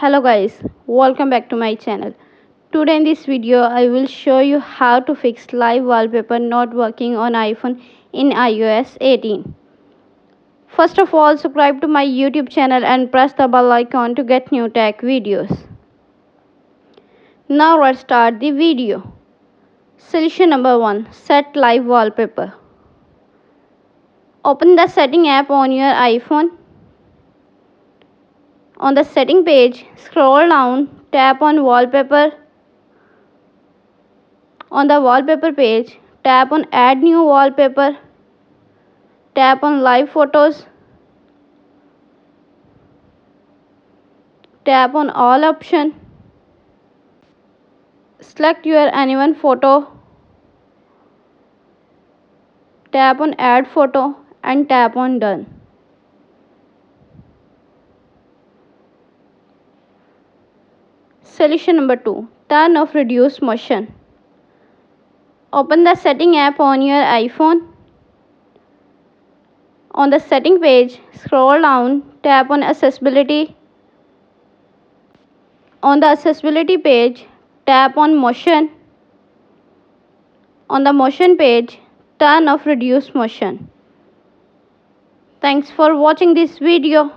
Hello guys, welcome back to my channel. Today in this video I will show you how to fix live wallpaper not working on iPhone in iOS 18. First of all, subscribe to my YouTube channel and press the bell icon to get new tech videos. Now let's start the video. Solution number 1. Set live wallpaper. Open the setting app on your iPhone. On the setting page, scroll down, tap on wallpaper. On the wallpaper page, tap on add new wallpaper. Tap on live photos. Tap on all option. Select your anyone photo. Tap on add photo and tap on done. Solution number 2. Turn off reduce motion. Open the setting app on your iPhone. On the setting page, scroll down, tap on accessibility. On the accessibility page, tap on motion. On the motion page, turn off reduce motion. Thanks for watching this video.